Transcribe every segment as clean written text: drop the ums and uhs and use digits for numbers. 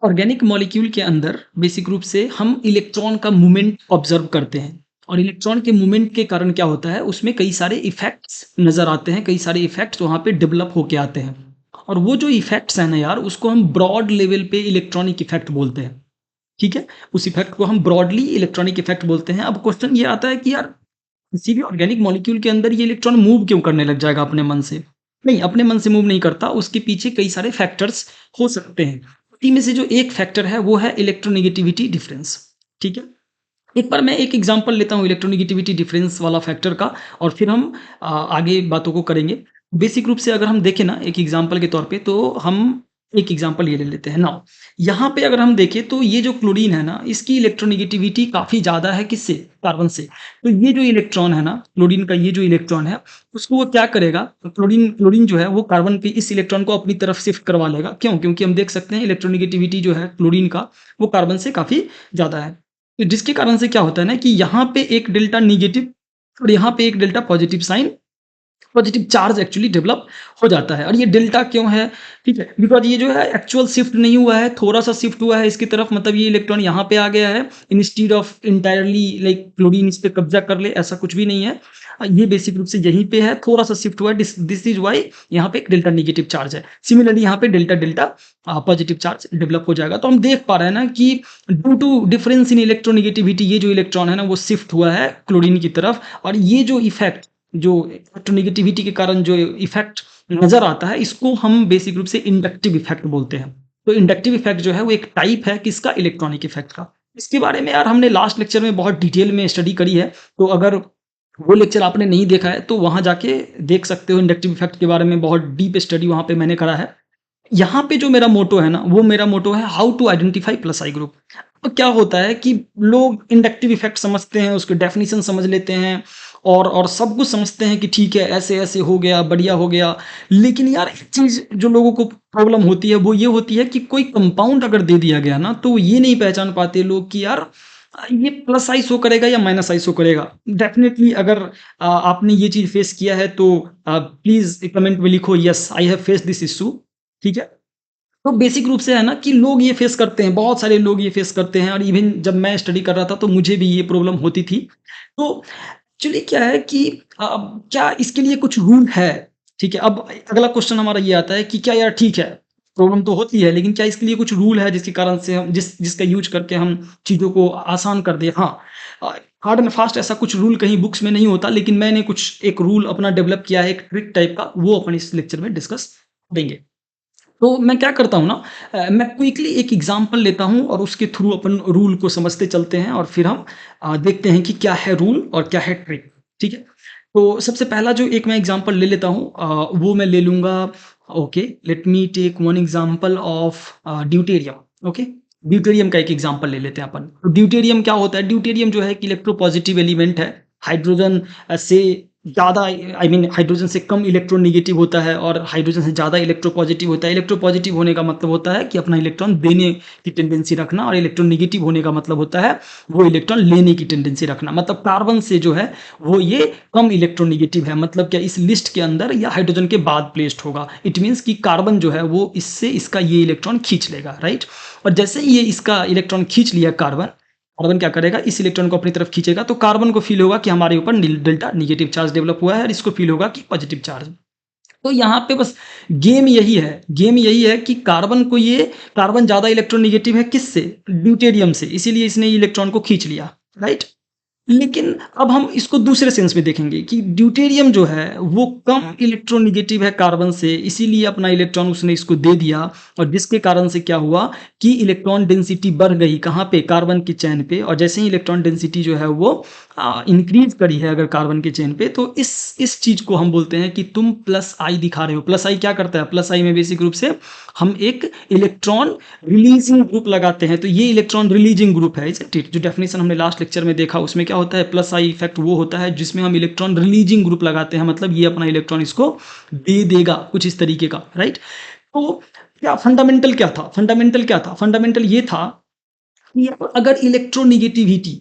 Organic molecule के अंदर basic रूप से हम इलेक्ट्रॉन का मूवमेंट ऑब्जर्व करते हैं और इलेक्ट्रॉन के मूवमेंट के कारण क्या होता है, उसमें कई सारे इफेक्ट्स नज़र आते हैं, कई सारे इफेक्ट्स वहाँ पे डेवलप होके आते हैं। और वो जो इफेक्ट्स हैं ना यार, उसको हम ब्रॉड लेवल पे इलेक्ट्रॉनिक इफेक्ट बोलते हैं। ठीक है? उस इफेक्ट को हम ब्रॉडली इलेक्ट्रॉनिक इफेक्ट बोलते हैं। अब क्वेश्चन ये आता है कि यार किसी भी ऑर्गेनिक मॉलिक्यूल के अंदर ये इलेक्ट्रॉन मूव क्यों करने लग जाएगा अपने मन से? नहीं, अपने मन से मूव नहीं करता, उसके पीछे कई सारे फैक्टर्स हो सकते हैं। उसी में से जो एक फैक्टर है वो है इलेक्ट्रोनेगेटिविटी डिफरेंस। ठीक है? एक बार मैं एक एग्जांपल लेता हूँ इलेक्ट्रोनेगेटिविटी डिफरेंस वाला फैक्टर का और फिर हम आगे बातों को करेंगे। बेसिक रूप से अगर हम देखें ना एक एग्जांपल के तौर पे, तो हम एक एग्जांपल ये ले लेते हैं। नाउ यहाँ पे अगर हम देखें तो ये जो क्लोरीन है ना, इसकी इलेक्ट्रोनेगेटिविटी काफ़ी ज़्यादा है किससे? कार्बन से। तो ये जो इलेक्ट्रॉन है ना, क्लोरीन का ये जो इलेक्ट्रॉन है, उसको वो क्या करेगा, क्लोरीन क्लोरीन जो है वो कार्बन के इस इलेक्ट्रॉन को अपनी तरफ शिफ्ट करवा लेगा। क्यों? क्योंकि हम देख सकते हैं इलेक्ट्रोनेगेटिविटी जो है क्लोरीन का, वो कार्बन से काफ़ी ज़्यादा है। तो जिसके कारण से क्या होता है ना कि यहाँ पे एक डेल्टा नेगेटिव और यहाँ पे एक delta positive sign, positive charge actually develop हो जाता है। और ये डेल्टा क्यों है? ठीक है, बिकॉज़ ये जो है एक्चुअल शिफ्ट नहीं हुआ है, थोड़ा-सा शिफ्ट हुआ है इसकी तरफ, मतलब ये इलेक्ट्रॉन यहाँ पे आ गया है instead of entirely like chlorine इस पे कब्जा कर ले, ऐसा कुछ भी नहीं है। ये बेसिक रूप से यहीं पे है, थोड़ा-सा शिफ्ट हुआ है, दिस इज़ व्हाई यहाँ पे एक डेल्टा नेगेटिव चार्ज है। सिमिलरली यहाँ पे delta delta positive charge develop हो जाएगा। तो हम देख पा रहे हैं ना कि due to difference in electronegativity ये जो इलेक्ट्रॉन है ना, वो शिफ्ट हुआ है क्लोरीन की तरफ। और ये जो इफेक्ट, जो इलेक्ट्रोनेगेटिविटी के कारण जो इफेक्ट नज़र आता है, इसको हम बेसिक रूप से इंडक्टिव इफेक्ट बोलते हैं। तो इंडक्टिव इफेक्ट जो है वो एक टाइप है किसका? इलेक्ट्रॉनिक इफेक्ट का। इसके बारे में यार हमने लास्ट लेक्चर में बहुत डिटेल में स्टडी करी है, तो अगर वो लेक्चर आपने नहीं देखा है तो वहाँ जाके देख सकते हो। इंडक्टिव इफेक्ट के बारे में बहुत डीप स्टडी वहाँ पे मैंने करा है। यहाँ पे जो मेरा मोटो है ना, वो मेरा मोटो है how to identify plus I group. तो क्या होता है कि लोग इंडक्टिव इफेक्ट समझते हैं, उसकी डेफिनेशन समझ लेते हैं और सब कुछ समझते हैं कि ठीक है ऐसे-ऐसे हो गया, बढ़िया हो गया। लेकिन यार एक चीज़ जो लोगों को प्रॉब्लम होती है वो ये होती है कि कोई कंपाउंड अगर दे दिया गया ना, तो ये नहीं पहचान पाते लोग कि यार ये प्लस आई शो करेगा या माइनस आई शो करेगा। डेफिनिटली अगर आपने ये चीज़ फेस किया है तो प्लीज़ कमेंट में लिखो yes I have faced this issue. ठीक है? तो बेसिक रूप से है ना कि लोग ये फेस करते हैं, बहुत सारे लोग ये फेस करते हैं और इवन जब मैं स्टडी कर रहा था तो मुझे भी ये प्रॉब्लम होती थी। तो एक्चुअली क्या है कि क्या इसके लिए कुछ रूल है? ठीक है, अब अगला क्वेश्चन हमारा ये आता है कि क्या यार ठीक है, प्रॉब्लम तो होती है लेकिन क्या इसके लिए कुछ रूल है जिसके कारण से हम जिसका यूज़ करके हम चीज़ों को आसान कर दें? हाँ, हार्ड एंड फास्ट ऐसा कुछ रूल कहीं बुक्स में नहीं होता, लेकिन मैंने कुछ एक रूल अपना डेवलप किया है, एक ट्रिक टाइप का, वो अपन इस लेक्चर में डिस्कस करेंगे। तो मैं क्या करता हूँ ना, मैं क्विकली एक एग्जांपल लेता हूँ और उसके थ्रू अपन रूल को समझते चलते हैं और फिर हम देखते हैं कि क्या है रूल और क्या है ट्रिक। ठीक है? तो सबसे पहला जो एक मैं एग्जांपल ले लेता हूँ, वो मैं ले लूँगा। Okay, let me take one example of deuterium. Okay, deuterium का एक एग्जांपल ले लेते हैं अपन। तो ड्यूटेरियम क्या होता है? ड्यूटेरियम जो है एक इलेक्ट्रोपॉजिटिव एलिमेंट है। हाइड्रोजन से ज़्यादा, आई मीन हाइड्रोजन से कम इलेक्ट्रोनेगेटिव होता है और हाइड्रोजन से ज़्यादा इलेक्ट्रोपॉजिटिव होता है। इलेक्ट्रोपॉजिटिव होने का मतलब होता है कि अपना इलेक्ट्रॉन देने की टेंडेंसी रखना, और इलेक्ट्रोनेगेटिव होने का मतलब होता है वो इलेक्ट्रॉन लेने की टेंडेंसी रखना। मतलब कार्बन से जो है वो ये कम इलेक्ट्रोनेगेटिव है। मतलब क्या, इस लिस्ट के अंदर या हाइड्रोजन के बाद प्लेस्ड होगा। इट मीन्स कि कार्बन जो है वो इससे इसका ये इलेक्ट्रॉन खींच लेगा, राइट। और जैसे ही ये इसका इलेक्ट्रॉन खींच लिया कार्बन, कार्बन क्या करेगा, इस इलेक्ट्रॉन को अपनी तरफ खींचेगा, तो कार्बन को फील होगा कि हमारे ऊपर डेल्टा नेगेटिव चार्ज डेवलप हुआ है और इसको फील होगा कि पॉजिटिव चार्ज। तो यहाँ पे बस गेम यही है कि कार्बन को ये, कार्बन ज़्यादा इलेक्ट्रोनेगेटिव है किससे? ड्यूटेरियम से, इसीलिए इसने इलेक्ट्रॉन को खींच लिया, राइट। लेकिन अब हम इसको दूसरे सेंस में देखेंगे कि ड्यूटेरियम जो है वो कम इलेक्ट्रोनेगेटिव है कार्बन से, इसीलिए अपना इलेक्ट्रॉन उसने इसको दे दिया। और जिसके कारण से क्या हुआ कि इलेक्ट्रॉन डेंसिटी बढ़ गई, कहाँ पे? कार्बन की चेन पे। और जैसे ही इलेक्ट्रॉन डेंसिटी जो है वो इंक्रीज करी है अगर कार्बन के चेन पे, तो इस चीज को हम बोलते हैं कि तुम प्लस आई दिखा रहे हो। प्लस आई क्या करता है? प्लस आई में बेसिक रूप से हम एक इलेक्ट्रॉन रिलीजिंग ग्रुप लगाते हैं। तो ये इलेक्ट्रॉन रिलीजिंग ग्रुप है, जो डेफिनेशन हमने लास्ट लेक्चर में देखा उसमें क्या होता है, प्लस आई इफेक्ट वो होता है जिसमें हम इलेक्ट्रॉन रिलीजिंग ग्रुप लगाते हैं। मतलब ये अपना इलेक्ट्रॉन इसको दे देगा, कुछ इस तरीके का, राइट। तो क्या फंडामेंटल क्या था? फंडामेंटल ये था कि अगर इलेक्ट्रोनिगेटिविटी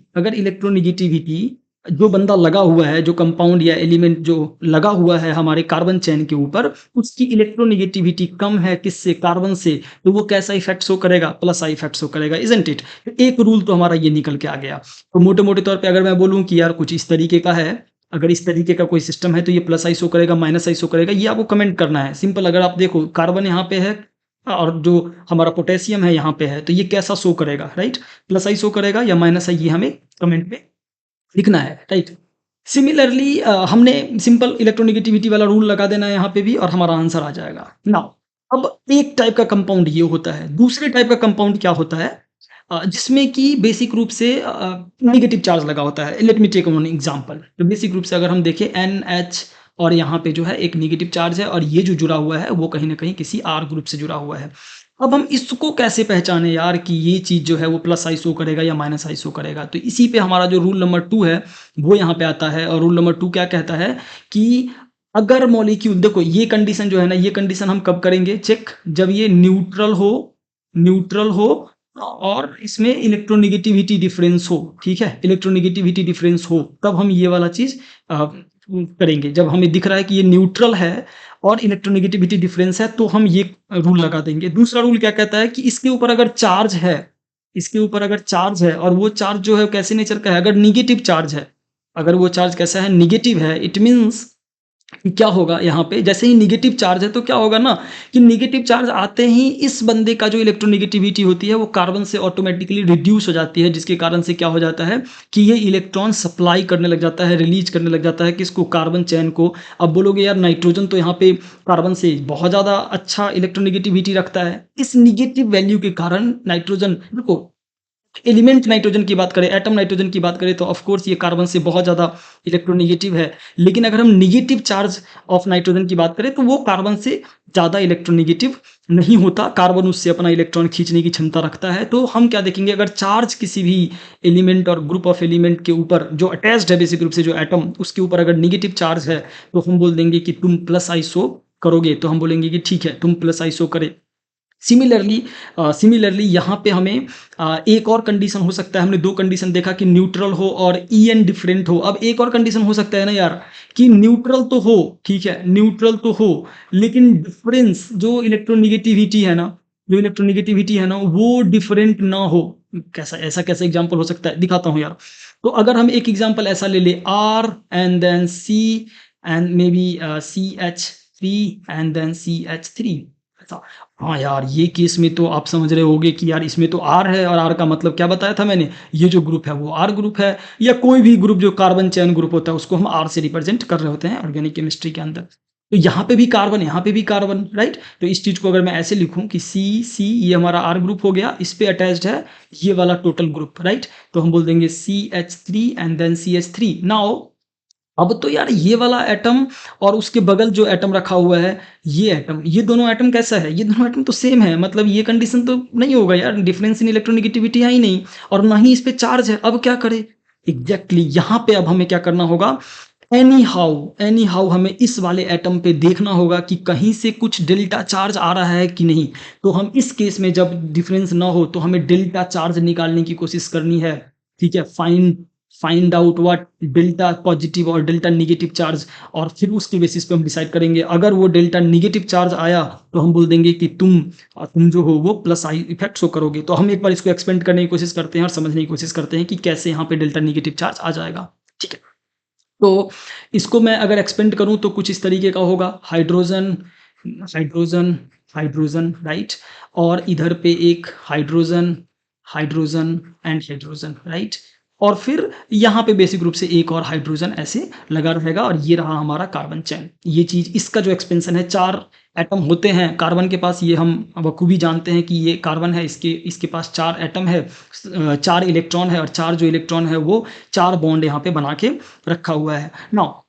जो बंदा लगा हुआ है, जो कंपाउंड या एलिमेंट जो लगा हुआ है हमारे कार्बन चेन के ऊपर, उसकी इलेक्ट्रोनेगेटिविटी कम है किससे? कार्बन से। तो वो कैसा इफेक्ट शो करेगा? प्लस आई इफेक्ट शो करेगा, इजंट इट? एक रूल तो हमारा ये निकल के आ गया। तो मोटे-मोटे तौर पे अगर मैं बोलूँ कि यार कुछ इस तरीके का है, अगर इस तरीके का कोई सिस्टम है तो ये प्लस आई शो करेगा, माइनस आई शो करेगा, ये आपको कमेंट करना है। सिंपल, अगर आप देखो कार्बन यहाँ पे है और जो हमारा पोटेशियम है यहाँ पे है, तो ये कैसा शो करेगा, राइट? प्लस आई शो करेगा या माइनस आई, ये हमें कमेंट में लिखना है, राइट? सिमिलरली हमने सिंपल इलेक्ट्रोनेगेटिविटी वाला रूल लगा देना है यहाँ पे भी और हमारा आंसर आ जाएगा। नाउ अब एक टाइप का कंपाउंड ये होता है, दूसरे टाइप का कंपाउंड क्या होता है? जिसमें कि बेसिक रूप से नेगेटिव चार्ज लगा होता है। Let me take one example. तो बेसिक रूप से अगर हम देखें NH और यहाँ पे जो है एक नेगेटिव चार्ज है और ये जो जुड़ा हुआ है वो कहीं न कहीं किसी R ग्रुप से जुड़ा हुआ है। अब हम इसको कैसे पहचाने यार कि ये चीज़ जो है वो प्लस आई शो करेगा या माइनस आई शो करेगा? तो इसी पे हमारा जो रूल नंबर 2 है वो यहाँ पे आता है। और रूल नंबर 2 क्या कहता है कि अगर मॉलिक्यूल, देखो ये कंडीशन जो है ना, ये कंडीशन हम कब करेंगे चेक? जब ये न्यूट्रल हो और इसमें इलेक्ट्रोनेगेटिविटी डिफरेंस हो, ठीक है? इलेक्ट्रोनेगेटिविटी डिफरेंस हो, तब हम ये वाला चीज़ करेंगे। जब हमें दिख रहा है कि ये न्यूट्रल है और इलेक्ट्रोनेगेटिविटी डिफरेंस है, तो हम ये रूल लगा देंगे। दूसरा रूल क्या कहता है कि इसके ऊपर अगर चार्ज है, इसके ऊपर अगर चार्ज है और वो चार्ज जो है कैसे नेचर का है? अगर नेगेटिव चार्ज है, अगर वो चार्ज कैसा है? नेगेटिव है, इट मीन्स क्या होगा यहाँ पे? जैसे ही नेगेटिव चार्ज है तो क्या होगा ना कि नेगेटिव चार्ज आते ही इस बंदे का जो इलेक्ट्रोनेगेटिविटी होती है वो कार्बन से ऑटोमेटिकली रिड्यूस हो जाती है, जिसके कारण से क्या हो जाता है कि ये इलेक्ट्रॉन सप्लाई करने लग जाता है, रिलीज करने लग जाता है किसको? कार्बन चैन को। अब बोलोगे यार नाइट्रोजन तो यहाँ पे कार्बन से बहुत ज़्यादा अच्छा इलेक्ट्रोनेगेटिविटी रखता है। इस निगेटिव वैल्यू के कारण नाइट्रोजन, देखो एलिमेंट नाइट्रोजन की बात करें, एटम नाइट्रोजन की बात करें, तो ऑफ कोर्स ये कार्बन से बहुत ज़्यादा इलेक्ट्रोनेगेटिव है। लेकिन अगर हम नेगेटिव चार्ज ऑफ नाइट्रोजन की बात करें तो वो कार्बन से ज़्यादा इलेक्ट्रोनेगेटिव नहीं होता। कार्बन उससे अपना इलेक्ट्रॉन खींचने की क्षमता रखता है। तो हम क्या देखेंगे? अगर चार्ज किसी भी एलिमेंट और ग्रुप ऑफ एलिमेंट के ऊपर जो अटैच्ड है बेसिक रूप से जो एटम, उसके ऊपर अगर नेगेटिव चार्ज है तो हम बोल देंगे कि तुम प्लस आई शो करोगे। तो हम बोलेंगे कि ठीक है, तुम प्लस आई शो करे। सिमिलरली यहाँ पे हमें एक और कंडीशन हो सकता है। हमने 2 कंडीशन देखा कि न्यूट्रल हो और EN डिफरेंट हो। अब एक और कंडीशन हो सकता है ना यार कि न्यूट्रल तो हो, ठीक है, न्यूट्रल तो हो, लेकिन डिफरेंस जो इलेक्ट्रोनेगेटिविटी है ना, वो डिफरेंट ना हो। कैसा, ऐसा कैसा एग्जांपल हो सकता है? दिखाता हूँ यार। तो अगर हम एक एग्जांपल ऐसा ले ले, R and then C and maybe CH3 and then CH3। हाँ यार, ये केस में तो आप समझ रहे होगे कि यार इसमें तो R है और R का मतलब क्या बताया था मैंने? ये जो ग्रुप है वो R ग्रुप है, या कोई भी ग्रुप जो कार्बन चैन ग्रुप होता है उसको हम R से रिप्रेजेंट कर रहे होते हैं ऑर्गेनिक केमिस्ट्री के अंदर। तो यहाँ पे भी कार्बन, यहाँ पे भी कार्बन, राइट? तो इस चीज़ को अगर मैं ऐसे लिखूँ कि C ये हमारा R ग्रुप हो गया, इस पे अटैच्ड है ये वाला टोटल ग्रुप, राइट? तो हम बोल देंगे CH3 and then CH3। Now अब तो यार ये वाला एटम और उसके बगल जो एटम रखा हुआ है, ये एटम, ये दोनों एटम कैसा है? ये दोनों एटम तो सेम है, मतलब ये कंडीशन तो नहीं होगा यार, डिफरेंस इन इलेक्ट्रोनेगेटिविटी है ही नहीं और ना ही इस पे चार्ज है। अब क्या करें? एग्जैक्टली यहाँ पे अब हमें क्या करना होगा? एनी हाउ हमें इस वाले एटम पे देखना होगा कि कहीं से कुछ डेल्टा चार्ज आ रहा है कि नहीं। तो हम इस केस में जब डिफरेंस ना हो तो हमें डेल्टा चार्ज निकालने की कोशिश करनी है, ठीक है? Find out what delta positive और डेल्टा नेगेटिव चार्ज, और फिर उसके बेसिस पे हम डिसाइड करेंगे। अगर वो डेल्टा नेगेटिव चार्ज आया तो हम बोल देंगे कि तुम जो हो वो प्लस आई इफेक्ट शो करोगे। तो हम एक बार इसको एक्सपेंड करने की कोशिश करते हैं और समझने की कोशिश करते हैं कि कैसे यहाँ पे डेल्टा नेगेटिव चार्ज आ जाएगा, ठीक है? तो इसको मैं अगर एक्सपेंड करूँ तो कुछ इस तरीके का होगा, हाइड्रोजन हाइड्रोजन हाइड्रोजन, राइट? और इधर पे एक hydrogen hydrogen and hydrogen, right? और फिर यहाँ पे बेसिक रूप से एक और हाइड्रोजन ऐसे लगा रहेगा और ये रहा हमारा कार्बन चैन। ये चीज़, इसका जो एक्सपेंशन है, 4 एटम होते हैं कार्बन के पास, ये हम बखूबी जानते हैं कि ये कार्बन है, इसके पास 4 एटम है, 4 इलेक्ट्रॉन है और 4 जो इलेक्ट्रॉन है वो 4 बॉन्ड यहाँ पे बना के रखा हुआ है। नाउ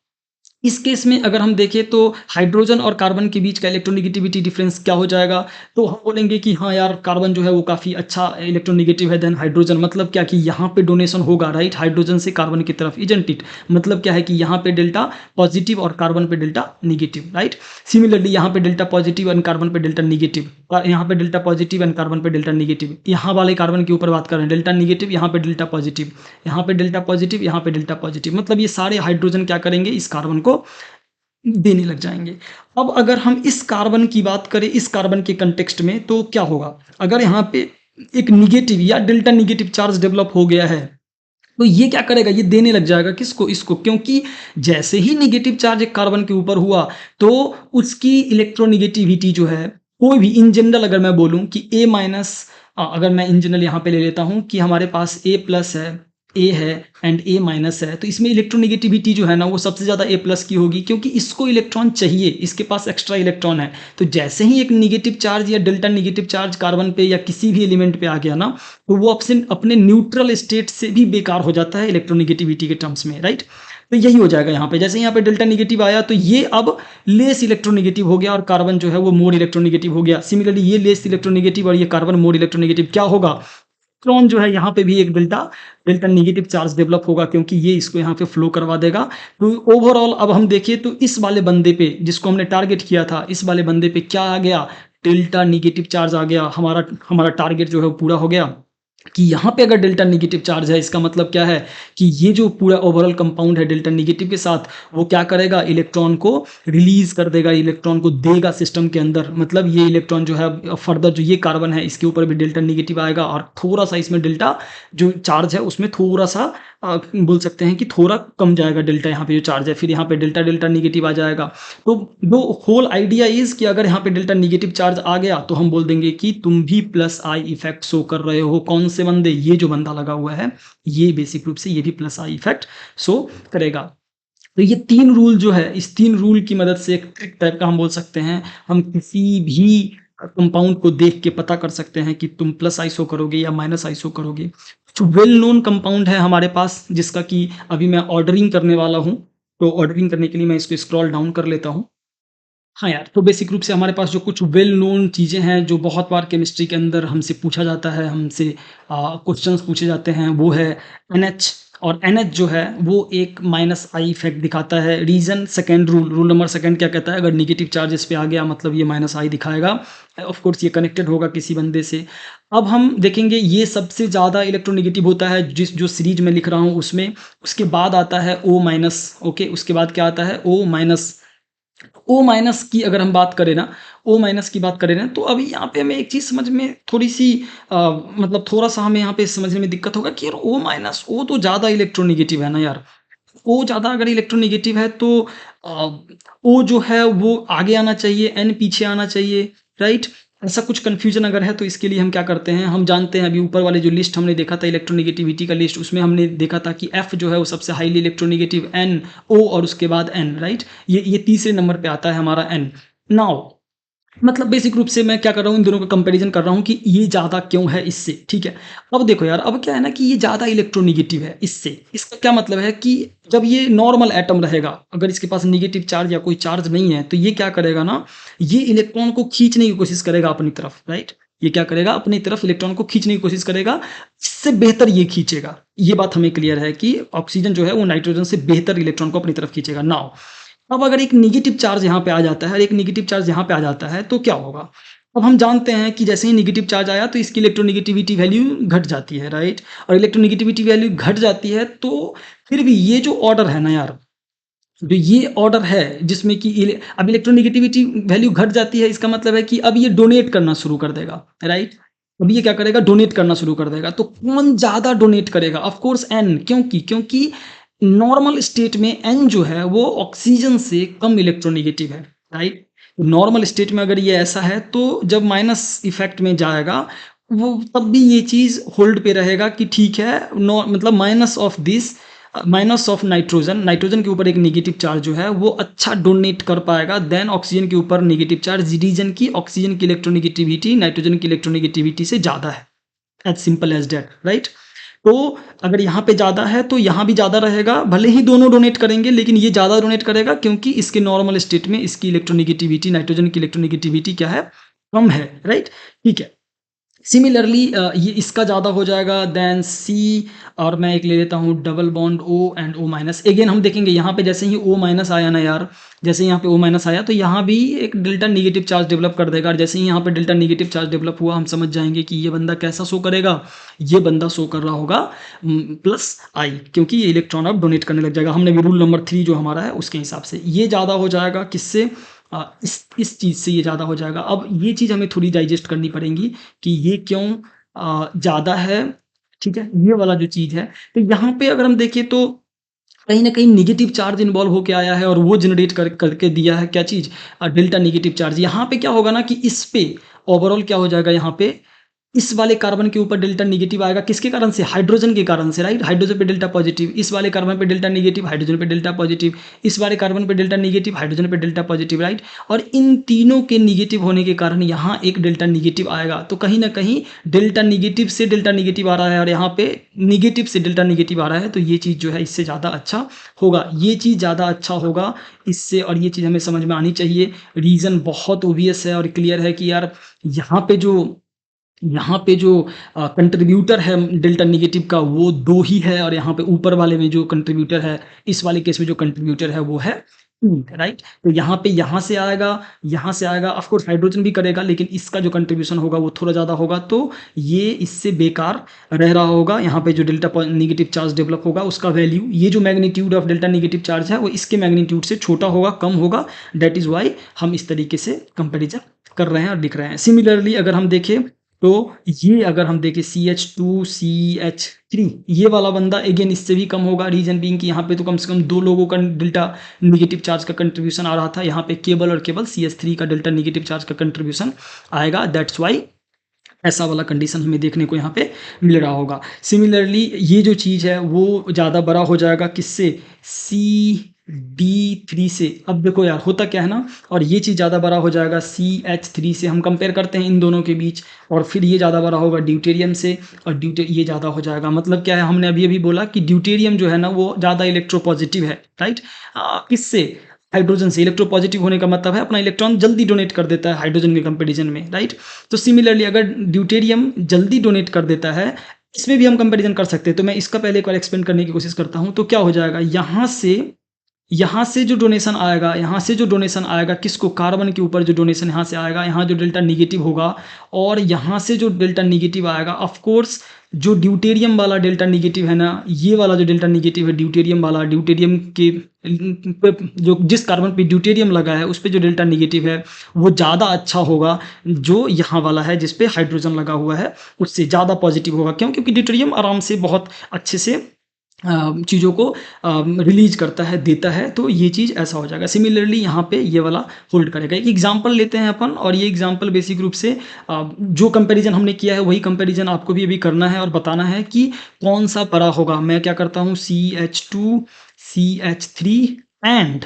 इस केस में अगर हम देखें तो हाइड्रोजन और कार्बन के बीच का इलेक्ट्रोनेगेटिविटी डिफरेंस क्या हो जाएगा, तो हम बोलेंगे कि हाँ यार कार्बन जो है वो काफ़ी अच्छा इलेक्ट्रोनेगेटिव है देन हाइड्रोजन। मतलब क्या कि यहाँ पे डोनेशन होगा, राइट, हाइड्रोजन से कार्बन की तरफ, इजंट इट। मतलब क्या है कि यहाँ पे डेल्टा पॉजिटिव और कार्बन पे डेल्टा निगेटिव, राइट। सिमिलरली यहाँ पे डेल्टा पॉजिटिव एंड कार्बन पे डेल्टा निगेटिव, और यहाँ पे डेल्टा पॉजिटिव एंड कार्बन पे डेल्टा निगेटिव। यहाँ वाले कार्बन के ऊपर बात कर रहे हैं, डेल्टा निगेटिव, यहाँ पे डेल्टा पॉजिटिव, यहाँ पे डेल्टा पॉजिटिव, यहाँ पे डेल्टा पॉजिटिव। मतलब ये सारे हाइड्रोजन क्या करेंगे, इस कार्बन को देने लग जाएंगे। अब अगर हम इस कार्बन की बात करें, इस कार्बन के कंटेक्स्ट में, तो क्या होगा, अगर यहाँ पे एक निगेटिव या डेल्टा निगेटिव चार्ज डेवलप हो गया है, तो ये क्या करेगा, ये देने लग जाएगा किसको, इसको। क्योंकि जैसे ही निगेटिव चार्ज एक कार्बन के ऊपर हुआ तो उसकी इलेक्ट्रोनिगेटिविटी जो है, कोई भी इन जनरल अगर मैं बोलूं कि ए माइनस, अगर मैं इन जनरल यहाँ पे ले लेता हूँ कि हमारे पास ए प्लस है, ए है एंड ए माइनस है, तो इसमें इलेक्ट्रोनिगेटिविटी जो है ना वो सबसे ज़्यादा ए प्लस की होगी, क्योंकि इसको इलेक्ट्रॉन चाहिए, इसके पास एक्स्ट्रा इलेक्ट्रॉन है। तो जैसे ही एक निगेटिव चार्ज या डेल्टा निगेटिव चार्ज कार्बन पे या किसी भी एलिमेंट पे आ गया ना, तो वो ऑप्शन अपने न्यूट्रल स्टेट से भी बेकार हो जाता है इलेक्ट्रोनिगेटिविटी के टर्म्स में, राइट। तो यही हो जाएगा यहाँ पे, जैसे यहाँ पे डेल्टा निगेटिव आया तो ये अब लेस इलेक्ट्रोनिगेटिव हो गया और कार्बन जो है वो मोर इलेक्ट्रोनिगेटिव हो गया। सिमिलरली ये लेस इलेक्ट्रोनिगेटिव और ये कार्बन मोर इलेक्ट्रोनिगेटिव, क्या होगा, इलेक्ट्रॉन जो है यहाँ पे भी एक delta delta negative charge develop होगा, क्योंकि ये इसको यहाँ पे फ्लो करवा देगा। तो ओवरऑल अब हम देखें तो इस वाले बंदे पे जिसको हमने टारगेट किया था, इस वाले बंदे पे क्या आ गया, डेल्टा निगेटिव चार्ज आ गया। हमारा हमारा टारगेट जो है वो पूरा हो गया कि यहाँ पे अगर डेल्टा निगेटिव चार्ज है, इसका मतलब क्या है कि ये जो पूरा ओवरऑल कंपाउंड है डेल्टा निगेटिव के साथ, वो क्या करेगा, इलेक्ट्रॉन को रिलीज कर देगा, इलेक्ट्रॉन को देगा सिस्टम के अंदर। मतलब ये इलेक्ट्रॉन जो है फर्दर जो ये कार्बन है इसके ऊपर भी डेल्टा निगेटिव आएगा और थोड़ा सा इसमें डेल्टा जो चार्ज है उसमें थोड़ा सा बोल सकते हैं कि थोड़ा कम जाएगा डेल्टा, यहाँ पे जो चार्ज है, फिर यहाँ पे डेल्टा डेल्टा निगेटिव आ जाएगा। तो दो होल आइडिया इज कि अगर यहाँ पे डेल्टा निगेटिव चार्ज आ गया तो हम बोल देंगे कि तुम भी प्लस आई इफेक्ट शो कर रहे हो। कौन से बंदे, ये जो बंदा लगा हुआ है ये बेसिक रूप से ये भी प्लस आई इफेक्ट शो करेगा। तो ये तीन रूल जो है, इस तीन रूल की मदद से एक ट्रिक टाइप का हम बोल सकते हैं, हम किसी भी कंपाउंड को देख के पता कर सकते हैं कि तुम प्लस आई शो करोगे या माइनस आई शो करोगे। जो वेल नोन कंपाउंड है हमारे पास, जिसका कि अभी मैं ऑर्डरिंग करने वाला हूँ, तो ऑर्डरिंग करने के लिए मैं इसको स्क्रॉल डाउन कर लेता हूँ। हाँ यार, तो बेसिक रूप से हमारे पास जो कुछ वेल नोन चीज़ें हैं जो बहुत बार केमिस्ट्री के अंदर हमसे पूछा जाता है, हमसे क्वेश्चंस पूछे जाते हैं, वो है NH। और NH जो है वो एक माइनस आई इफेक्ट दिखाता है। Reason second rule, rule number second क्या कहता है, अगर निगेटिव चार्ज इस पे आ गया मतलब ये माइनस आई दिखाएगा। ऑफ कोर्स ये कनेक्टेड होगा किसी बंदे से। अब हम देखेंगे ये सबसे ज़्यादा इलेक्ट्रोनिगेटिव होता है जिस जो सीरीज में लिख रहा हूँ उसमें। उसके बाद आता है O माइनस, ओके, उसके बाद क्या आता है O माइनस। ओ माइनस की अगर हम बात करें ना, ओ माइनस की बात करें ना, तो अभी यहाँ पे हमें एक चीज़ समझ में थोड़ी सी मतलब थोड़ा सा हमें यहाँ पे समझने में दिक्कत होगा कि यार ओ माइनस, ओ तो ज़्यादा इलेक्ट्रोनिगेटिव है ना यार। ओ ज़्यादा अगर इलेक्ट्रोनिगेटिव है तो ओ जो है वो आगे आना चाहिए, एन पीछे आना चाहिए, राइट। ऐसा कुछ कन्फ्यूजन अगर है तो इसके लिए हम क्या करते हैं, हम जानते हैं अभी ऊपर वाले जो लिस्ट हमने देखा था इलेक्ट्रोनिगेटिविटी का लिस्ट, उसमें हमने देखा था कि एफ जो है वो सबसे हाईली इलेक्ट्रोनिगेटिव, एन ओ और उसके बाद एन, राइट। ये तीसरे नंबर पे आता है हमारा एन। नाउ मतलब बेसिक रूप से मैं क्या कर रहा हूँ, इन दोनों का कंपैरिजन कर रहा हूँ कि ये ज़्यादा क्यों है इससे, ठीक है। अब देखो यार, अब क्या है ना कि ये ज़्यादा इलेक्ट्रोनिगेटिव है इससे। इसका क्या मतलब है कि जब ये नॉर्मल एटम रहेगा, अगर इसके पास निगेटिव चार्ज या कोई चार्ज नहीं है, तो ये क्या करेगा ना, ये इलेक्ट्रॉन को खींचने की कोशिश करेगा अपनी तरफ, राइट। ये क्या करेगा, अपनी तरफ इलेक्ट्रॉन को खींचने की कोशिश करेगा, इससे बेहतर ये खींचेगा। ये बात हमें क्लियर है कि ऑक्सीजन जो है वो नाइट्रोजन से बेहतर इलेक्ट्रॉन को अपनी तरफ खींचेगा। नाउ अब अगर एक नेगेटिव चार्ज यहाँ पे आ जाता है और एक नेगेटिव चार्ज यहाँ पे आ जाता है तो क्या होगा। अब हम जानते हैं कि जैसे ही नेगेटिव चार्ज आया तो इसकी इलेक्ट्रोनेगेटिविटी वैल्यू घट जाती है, राइट। और इलेक्ट्रोनेगेटिविटी वैल्यू घट जाती है तो फिर भी ये जो ऑर्डर है ना यार, जो ये ऑर्डर है जिसमें कि अब इलेक्ट्रोनेगेटिविटी वैल्यू घट जाती है, इसका मतलब है कि अब ये डोनेट करना शुरू कर देगा, राइट। अब ये क्या करेगा, डोनेट करना शुरू कर देगा। तो कौन ज़्यादा डोनेट करेगा, ऑफ कोर्स एन, क्योंकि नॉर्मल स्टेट में एन जो है वो ऑक्सीजन से कम इलेक्ट्रोनेगेटिव है, राइट। नॉर्मल स्टेट में अगर ये ऐसा है तो जब माइनस इफेक्ट में जाएगा वो तब भी ये चीज़ होल्ड पे रहेगा कि ठीक है, मतलब minus of this, minus of nitrogen, nitrogen के ऊपर एक नेगेटिव चार्ज जो है वो अच्छा डोनेट कर पाएगा देन ऑक्सीजन के ऊपर नेगेटिव चार्ज। रीजन की ऑक्सीजन की इलेक्ट्रोनेगेटिविटी नाइट्रोजन की इलेक्ट्रोनेगेटिविटी से ज़्यादा है, as simple as that, right. तो अगर यहाँ पे ज़्यादा है तो यहाँ भी ज़्यादा रहेगा, भले ही दोनों डोनेट करेंगे लेकिन ये ज़्यादा डोनेट करेगा क्योंकि इसके नॉर्मल स्टेट में इसकी इलेक्ट्रोनेगेटिविटी, नाइट्रोजन की इलेक्ट्रोनेगेटिविटी क्या है, कम है, राइट। ठीक है, सिमिलरली ये इसका ज़्यादा हो जाएगा देन सी, और मैं एक ले लेता हूँ double bond O and O-। Again हम देखेंगे यहाँ पे जैसे ही O- आया ना यार, जैसे यहाँ पे O- आया तो यहाँ भी एक डेल्टा निगेटिव चार्ज डेवलप कर देगा, और जैसे ही यहाँ पे डेल्टा निगेटिव चार्ज डेवलप हुआ हम समझ जाएंगे कि ये बंदा कैसा शो करेगा, ये बंदा शो कर रहा होगा +I, क्योंकि ये इलेक्ट्रॉन अब डोनेट करने लग जाएगा। हमने भी रूल नंबर 3 जो हमारा है उसके हिसाब से ये ज़्यादा हो जाएगा, किससे, इस चीज़ से ये ज़्यादा हो जाएगा। अब ये चीज़ हमें थोड़ी डाइजेस्ट करनी पड़ेगी कि ये क्यों ज़्यादा है, ठीक है, ये वाला जो चीज़ है। तो यहाँ पे अगर हम देखें तो कहीं न कहीं नेगेटिव चार्ज इन्वॉल्व होके आया है और वो जनरेट करके दिया है क्या चीज़, डेल्टा नेगेटिव चार्ज। यहाँ पे क्या होगा ना कि इस पे ओवरऑल क्या हो जाएगा, यहाँ पे इस वाले कार्बन के ऊपर डेल्टा नेगेटिव आएगा, किसके कारण से, हाइड्रोजन के कारण से, राइट। हाइड्रोजन पे डेल्टा पॉजिटिव, इस वाले कार्बन पे डेल्टा नेगेटिव, हाइड्रोजन पे डेल्टा पॉजिटिव, इस वाले कार्बन पे डेल्टा नेगेटिव, हाइड्रोजन पे डेल्टा पॉजिटिव, राइट। और इन तीनों के नेगेटिव होने के कारण यहाँ एक डेल्टा नेगेटिव आएगा, तो कहीं ना कहीं डेल्टा नेगेटिव से डेल्टा नेगेटिव आ रहा है और यहाँ पे नेगेटिव से डेल्टा नेगेटिव आ रहा है, तो ये चीज़ जो है इससे ज़्यादा अच्छा होगा, ये चीज़ ज़्यादा अच्छा होगा इससे। और ये चीज़ हमें समझ में आनी चाहिए, रीज़न बहुत ओबियस है और क्लियर है कि यार यहाँ पे जो कंट्रीब्यूटर है डेल्टा नेगेटिव का वो 2 ही है, और यहाँ पे ऊपर वाले में जो कंट्रीब्यूटर है, इस वाले केस में जो कंट्रीब्यूटर है वो है 3, राइट। तो यहाँ पे यहाँ से आएगा, ऑफ कोर्स हाइड्रोजन भी करेगा लेकिन इसका जो कंट्रीब्यूशन होगा वो थोड़ा ज़्यादा होगा, तो ये इससे बेकार रह रहा होगा। यहाँ पे जो डेल्टा नेगेटिव चार्ज डेवलप होगा उसका वैल्यू, ये जो magnitude of delta negative charge है वो इसके मैग्नीट्यूड से छोटा होगा, कम होगा। दैट इज़ वाई हम इस तरीके से कंपेरिजन कर रहे हैं और लिख रहे हैं। सिमिलरली अगर हम देखें तो ये अगर हम देखें CH2CH3, ये वाला बंदा अगेन इससे भी कम होगा, रीजन बीइंग कि यहाँ पे तो कम से कम 2 लोगों का डेल्टा नेगेटिव चार्ज का कंट्रीब्यूशन आ रहा था, यहाँ पे केवल और केवल CH3 का डेल्टा नेगेटिव चार्ज का कंट्रीब्यूशन आएगा। दैट्स वाई ऐसा वाला कंडीशन हमें देखने को यहाँ पे मिल रहा होगा। सिमिलरली ये जो चीज़ है वो ज़्यादा बड़ा हो जाएगा किससे, CD3 से। अब देखो यार होता क्या है ना, और ये चीज़ ज़्यादा बड़ा हो जाएगा CH3 से, हम कंपेयर करते हैं इन दोनों के बीच, और फिर ये ज़्यादा बड़ा होगा ड्यूटेरियम से, और ये ज़्यादा हो जाएगा। मतलब क्या है, हमने अभी बोला कि ड्यूटेरियम जो है ना वो ज़्यादा इलेक्ट्रोपॉजिटिव है, राइट। किससे, हाइड्रोजन से। इलेक्ट्रोपॉजिटिव होने का मतलब है अपना इलेक्ट्रॉन जल्दी डोनेट कर देता है हाइड्रोजन के कंपैरिजन में, राइट। तो सिमिलरली अगर ड्यूटेरियम जल्दी डोनेट कर देता है, इसमें भी हम कंपैरिजन कर सकते हैं। तो मैं इसका पहले एक बार एक्सप्लेन करने की कोशिश करता हूँ। तो क्या हो जाएगा, यहाँ से जो डोनेशन आएगा किसको, कार्बन के ऊपर जो डोनेशन यहाँ से आएगा, यहाँ जो डेल्टा नेगेटिव होगा, और यहाँ से जो डेल्टा नेगेटिव आएगा, ऑफ कोर्स जो ड्यूटेरियम वाला डेल्टा नेगेटिव है ना, ये वाला जो डेल्टा नेगेटिव है ड्यूटेरियम वाला, ड्यूटेरियम के जो जिस कार्बन पे ड्यूटेरियम लगा है उस पे जो डेल्टा नेगेटिव है वो ज़्यादा अच्छा होगा, जो यहाँ वाला है जिस पे हाइड्रोजन लगा हुआ है उससे ज़्यादा पॉजिटिव होगा। क्यों, क्योंकि ड्यूटेरियम आराम से बहुत अच्छे से चीज़ों को रिलीज करता है, देता है, तो ये चीज़ ऐसा हो जाएगा। सिमिलरली यहाँ पे ये वाला होल्ड करेगा। एक एग्जांपल लेते हैं अपन, और ये एग्जांपल बेसिक रूप से जो कंपैरिजन हमने किया है वही कंपैरिजन आपको भी अभी करना है और बताना है कि कौन सा बड़ा होगा। मैं क्या करता हूँ, CH2 CH3 and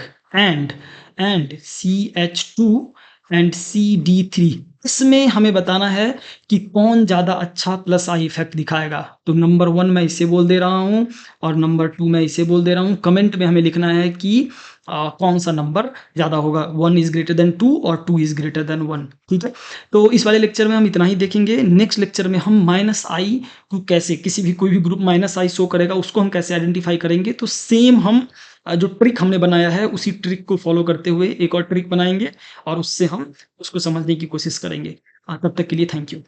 CH2 and CD3, इसमें हमें बताना है कि कौन ज़्यादा अच्छा +I इफेक्ट दिखाएगा। तो नंबर 1 मैं इसे बोल दे रहा हूँ और नंबर 2 मैं इसे बोल दे रहा हूँ। कमेंट में हमें लिखना है कि कौन सा नंबर ज़्यादा होगा, 1 इज़ ग्रेटर देन 2 और 2 इज़ ग्रेटर देन 1, ठीक है। तो इस वाले लेक्चर में हम इतना ही देखेंगे। नेक्स्ट लेक्चर में हम -I को कैसे, कोई भी ग्रुप -I शो करेगा उसको हम कैसे आइडेंटिफाई करेंगे। तो सेम हम जो ट्रिक हमने बनाया है उसी ट्रिक को फॉलो करते हुए एक और ट्रिक बनाएंगे और उससे हम उसको समझने की कोशिश करेंगे। तब तक के लिए थैंक यू।